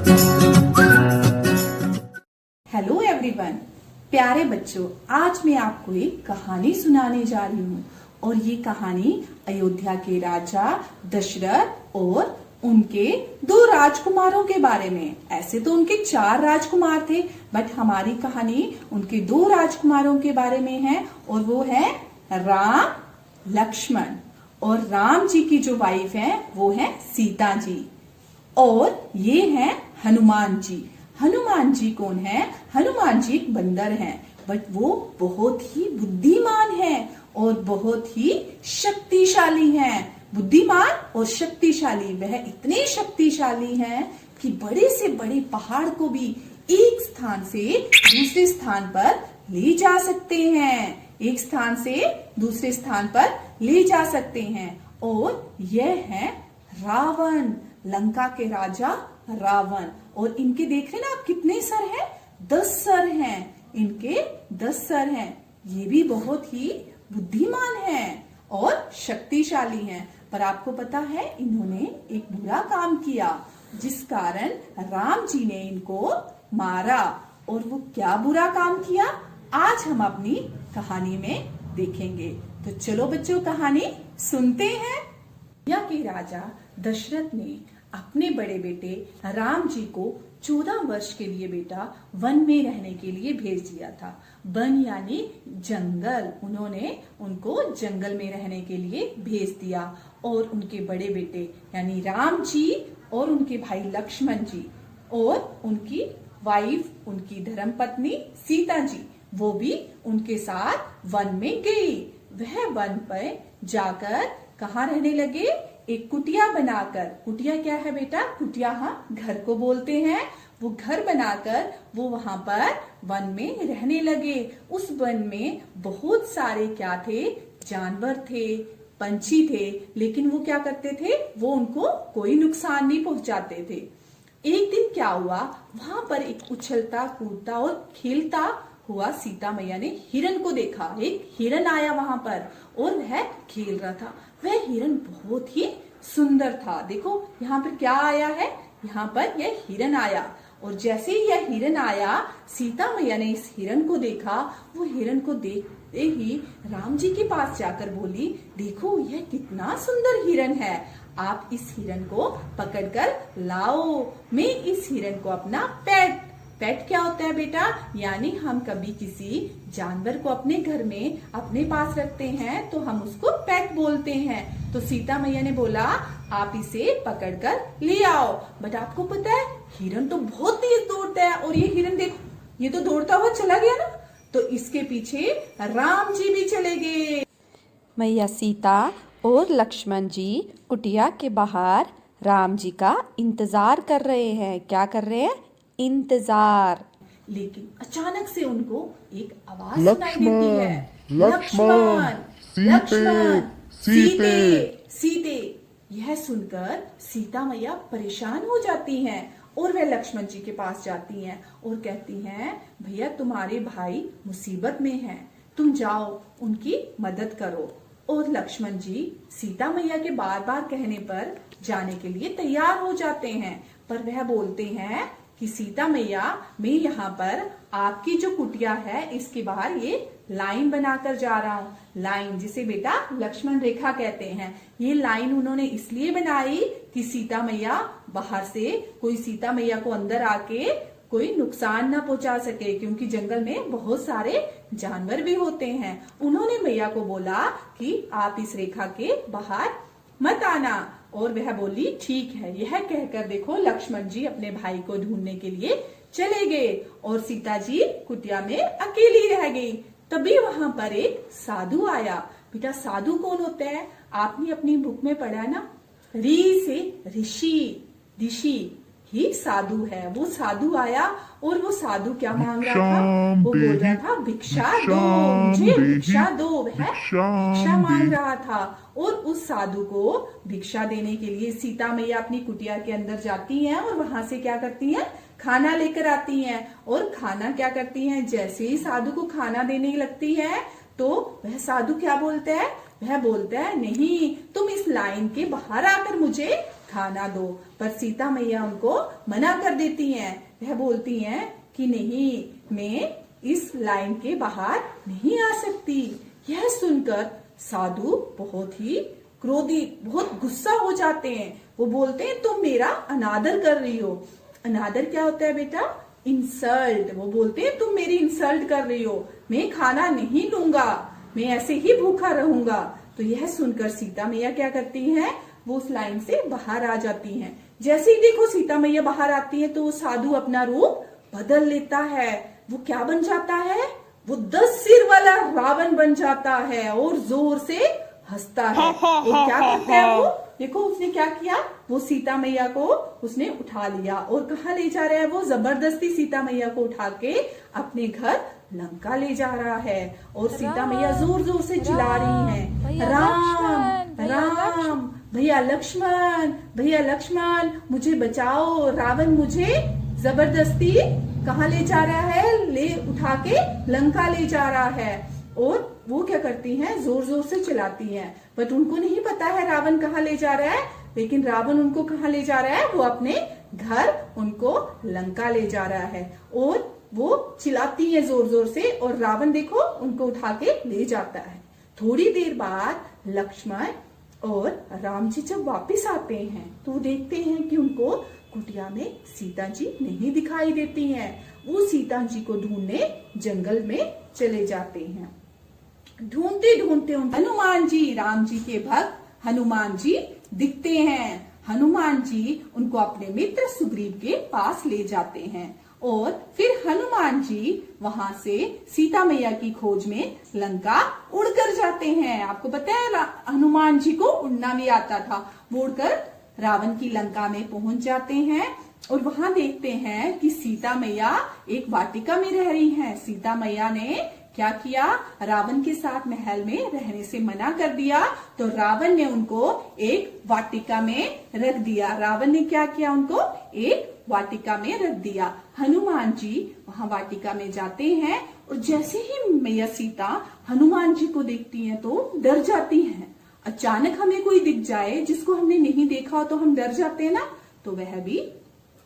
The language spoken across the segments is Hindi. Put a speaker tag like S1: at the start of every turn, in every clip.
S1: हेलो एवरीवन, प्यारे बच्चों, आज मैं आपको एक कहानी सुनाने जा रही हूँ और ये कहानी अयोध्या के राजा दशरथ और उनके 2 राजकुमारों के बारे में। ऐसे तो उनके 4 राजकुमार थे, बट हमारी कहानी उनके 2 राजकुमारों के बारे में है और वो है राम, लक्ष्मण। और राम जी की जो वाइफ है वो है सीता जी, और ये है हनुमान जी। हनुमान जी कौन है? हनुमान जी एक बंदर हैं, बट वो बहुत ही बुद्धिमान है और बहुत ही शक्तिशाली हैं। बुद्धिमान और शक्तिशाली, वह इतने शक्तिशाली हैं कि बड़े से बड़े पहाड़ को भी एक स्थान से दूसरे स्थान पर ले जा सकते हैं। एक स्थान से दूसरे स्थान पर ले जा सकते हैं। और यह है रावण, लंका के राजा रावण। और इनके देख रहे ना आप कितने सर हैं? 10 सर हैं। इनके 10 सर हैं। ये भी बहुत ही बुद्धिमान हैं और शक्तिशाली हैं। पर आपको पता है इन्होंने एक बुरा काम किया, जिस कारण राम जी ने इनको मारा। और वो क्या बुरा काम किया, आज हम अपनी कहानी में देखेंगे। तो चलो बच्चों, कहानी सुनते हैं। अयोध्या के राजा दशरथ ने अपने बड़े बेटे राम जी को 14 वर्ष के लिए बेटा वन में रहने के लिए भेज दिया था। वन यानी जंगल। उन्होंने उनको जंगल में रहने के लिए भेज दिया। और उनके बड़े बेटे यानी राम जी और उनके भाई लक्ष्मण जी और उनकी वाइफ, उनकी धर्मपत्नी सीता जी, वो भी उनके साथ वन में गई। वह वन पर जाकर कहाँ रहने लगे? एक कुटिया बनाकर। कुटिया क्या है बेटा? कुटिया हाँ घर को बोलते हैं। वो घर बनाकर वो वहां पर वन में रहने लगे। उस वन में बहुत सारे क्या थे? जानवर थे, पंछी थे, लेकिन वो क्या करते थे? वो उनको कोई नुकसान नहीं पहुंचाते थे। एक दिन क्या हुआ, वहां पर एक उछलता कूदता और खेलता हुआ सीता मैया ने हिरन को देखा। एक हिरन आया वहां पर और वह खेल रहा था। वह हिरन बहुत ही सुंदर था। देखो यहाँ पर क्या आया है, यहाँ पर यह हिरन आया। और जैसे ही यह हिरन आया, सीता मैया ने इस हिरन को देखा। वो हिरन को देखते ही राम जी के पास जाकर बोली, देखो यह कितना सुंदर हिरन है, आप इस हिरन को पकड़कर लाओ। मैं इस हिरन को अपना पेट क्या होता है बेटा? यानी हम कभी किसी जानवर को अपने घर में अपने पास रखते हैं तो हम उसको पेट बोलते हैं। तो सीता मैया ने बोला, आप इसे पकड़कर ले आओ। बट आपको पता है हिरन तो बहुत तेज दौड़ता है, और ये हिरन देखो, ये तो दौड़ता हुआ चला गया ना। तो इसके पीछे राम जी भी चले गए।
S2: मैया सीता और लक्ष्मण जी कुटिया के बाहर राम जी का इंतजार कर रहे हैं। क्या कर रहे हैं? इंतजार।
S1: लेकिन अचानक से उनको एक आवाज सुनाई देती है, लक्ष्मण, लक्ष्मण, सीते, सीते। यह सुनकर सीता मैया परेशान हो जाती हैं और वह लक्ष्मण जी के पास जाती हैं और कहती हैं, भैया तुम्हारे भाई मुसीबत में हैं, तुम जाओ उनकी मदद करो। और लक्ष्मण जी सीता मैया के बार बार कहने पर जाने के लिए तैयार हो जाते हैं। पर वह बोलते हैं कि सीता मैया, मैं यहाँ पर आपकी जो कुटिया है इसके बाहर ये लाइन बनाकर जा रहा हूँ। लाइन जिसे बेटा लक्ष्मण रेखा कहते हैं। ये लाइन उन्होंने इसलिए बनाई कि सीता मैया बाहर से कोई सीता मैया को अंदर आके कोई नुकसान ना पहुंचा सके, क्योंकि जंगल में बहुत सारे जानवर भी होते हैं। उन्होंने मैया को बोला कि आप इस रेखा के बाहर मत आना। और वह बोली ठीक है। यह कहकर देखो लक्ष्मण जी अपने भाई को ढूंढने के लिए चले गए और सीता जी कुटिया में अकेली रह गई। तभी वहां पर एक साधु आया। बेटा साधु कौन होता है? आपने अपनी बुक में पढ़ा ना, री से ऋषि, ऋषि ही साधु है। वो साधु आया और वो साधु क्या मांग रहा था? वो बोल रहा था भिक्षा दो मुझे, भिक्षा दो। वह भिक्षा मांग रहा था। और उस साधु को भिक्षा देने के लिए सीता मैया अपनी कुटिया के अंदर जाती हैं और वहां से क्या करती हैं? खाना लेकर आती हैं। और खाना क्या करती हैं? जैसे ही साधु को खाना देने लगती है तो वह साधु क्या बोलता है? वह बोलता है, नहीं, तुम इस लाइन के बाहर आकर मुझे खाना दो, पर सीता मैया उनको मना कर देती हैं। वह बोलती हैं कि नहीं, मैं इस लाइन के बाहर नहीं आ सकती। यह सुनकर साधु बहुत ही क्रोधित, बहुत गुस्सा हो जाते हैं। वो बोलते हैं तुम मेरा अनादर कर रही हो। अनादर क्या होता है बेटा? इंसल्ट। वो बोलते हैं तुम मेरी इंसल्ट कर रही हो, मैं खाना नहीं लूंगा, मैं ऐसे ही भूखा रहूंगा। तो यह सुनकर सीता मैया क्या करती हैं? वो उस लाइन से बाहर आ जाती हैं। जैसे ही देखो सीता मैया बाहर आती है तो वो साधु अपना रूप बदल लेता है। वो क्या बन जाता है? वो 10 सिर वाला रावण बन जाता है और जोर से हंसता है। और क्या करता है वो? देखो उसने क्या किया, वो सीता मैया को उसने उठा लिया और कहाँ ले जा रहा है? वो जबरदस्ती सीता मैया को उठा के अपने घर लंका ले जा रहा है। और सीता मैया जोर जोर से चिल्ला रही है, राम राम, भैया लक्ष्मण, भैया लक्ष्मण, मुझे बचाओ, रावण मुझे जबरदस्ती कहाँ ले जा रहा है? ले उठा के लंका ले जा रहा है। और वो क्या करती हैं? जोर जोर से चिल्लाती हैं, बट उनको नहीं पता है रावण कहाँ ले जा रहा है। लेकिन रावण उनको कहाँ ले जा रहा है? वो अपने घर उनको लंका ले जा रहा है। और वो चिल्लाती है जोर जोर से और रावण देखो उनको उठा के ले जाता है। थोड़ी देर बाद लक्ष्मण और राम जी जब वापिस आते हैं तो देखते हैं कि उनको कुटिया में सीता जी नहीं दिखाई देती हैं। वो सीता जी को ढूंढने जंगल में चले जाते हैं। ढूंढते ढूंढते हनुमान जी, राम जी के भक्त हनुमान जी दिखते हैं। हनुमान जी उनको अपने मित्र सुग्रीव के पास ले जाते हैं और फिर हनुमान जी वहां से सीता मैया की खोज में लंका उड़कर जाते हैं। आपको पता है हनुमान जी को उड़ना भी आता था। वो उड़कर रावण की लंका में पहुंच जाते हैं और वहां देखते हैं कि सीता मैया एक वाटिका में रह रही हैं। सीता मैया ने क्या किया? रावण के साथ महल में रहने से मना कर दिया, तो रावण ने उनको एक वाटिका में रख दिया। रावण ने क्या किया? उनको एक वाटिका में रख दिया। हनुमान जी वहां वाटिका में जाते हैं और जैसे ही मैया सीता हनुमान जी को देखती हैं तो डर जाती हैं। अचानक हमें कोई दिख जाए जिसको हमने नहीं देखा हो तो हम डर जाते हैं ना, तो वह भी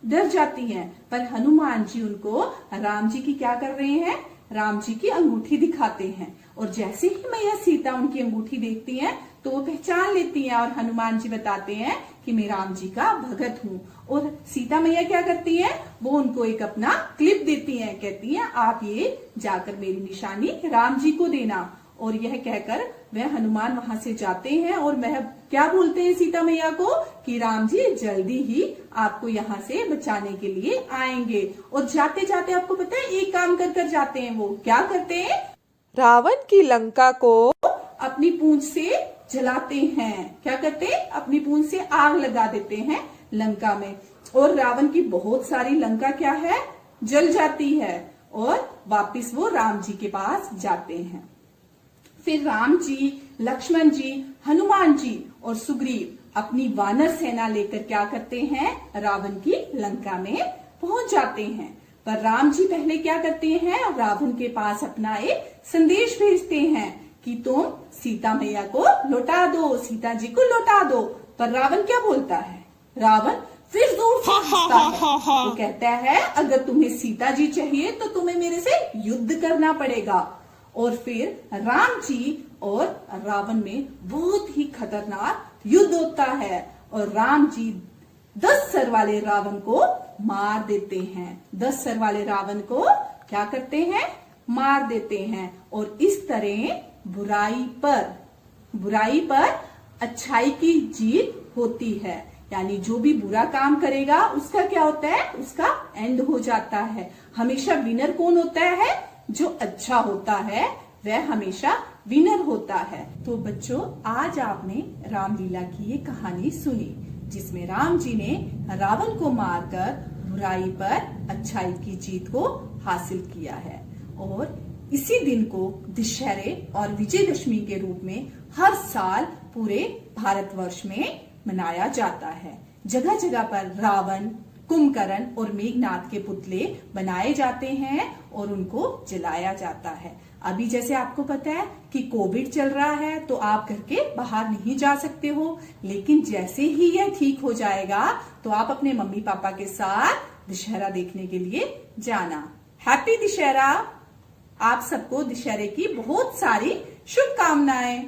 S1: डर जाती हैं। पर हनुमान जी उनको राम जी की क्या कर रहे हैं? राम जी की अंगूठी दिखाते हैं। और जैसे ही मैया सीता उनकी अंगूठी देखती हैं तो वो पहचान लेती हैं और हनुमान जी बताते हैं कि मैं राम जी का भगत हूँ। और सीता मैया क्या करती हैं? वो उनको एक अपना क्लिप देती हैं, कहती हैं आप ये जाकर मेरी निशानी राम जी को देना। और यह कहकर वह हनुमान वहां से जाते हैं और वह क्या बोलते हैं सीता मैया को कि राम जी जल्दी ही आपको यहाँ से बचाने के लिए आएंगे। और जाते जाते आपको पता है एक काम कर कर जाते हैं। वो क्या करते हैं?
S2: रावण की लंका को
S1: अपनी पूंछ से जलाते हैं। क्या करते हैं? अपनी पूंछ से आग लगा देते हैं लंका में। और रावण की बहुत सारी लंका क्या है? जल जाती है। और वापिस वो राम जी के पास जाते हैं। फिर राम जी, लक्ष्मण जी, हनुमान जी और सुग्रीव अपनी वानर सेना लेकर क्या करते हैं? रावण की लंका में पहुंच जाते हैं। पर राम जी पहले क्या करते हैं? रावण के पास अपना एक संदेश भेजते हैं कि तुम सीता मैया को लौटा दो, सीता जी को लौटा दो। पर रावण क्या बोलता है? रावण फिर जोर से हंसता है। वो कहता है अगर तुम्हें सीता जी चाहिए तो तुम्हें मेरे से युद्ध करना पड़ेगा। और फिर राम जी और रावण में बहुत ही खतरनाक युद्ध होता है और राम जी 10 सर वाले रावण को मार देते हैं। 10 सर वाले रावण को क्या करते हैं? मार देते हैं। और इस तरह बुराई पर अच्छाई की जीत होती है। यानी जो भी बुरा काम करेगा उसका क्या होता है? उसका एंड हो जाता है। हमेशा विनर कौन होता है? जो अच्छा होता है वह हमेशा विनर होता है। तो बच्चों आज आपने रामलीला की ये कहानी सुनी जिसमें राम जी ने रावण को मारकर बुराई पर अच्छाई की जीत को हासिल किया है। और इसी दिन को दशहरे और विजयदशमी के रूप में हर साल पूरे भारतवर्ष में मनाया जाता है। जगह जगह पर रावण, कुंभकर्ण और मेघनाथ के पुतले बनाए जाते हैं और उनको जलाया जाता है। अभी जैसे आपको पता है कि कोविड चल रहा है तो आप घर के बाहर नहीं जा सकते हो, लेकिन जैसे ही यह ठीक हो जाएगा तो आप अपने मम्मी पापा के साथ दशहरा देखने के लिए जाना। हैप्पी दशहरा। आप सबको दशहरे की बहुत सारी शुभकामनाएं।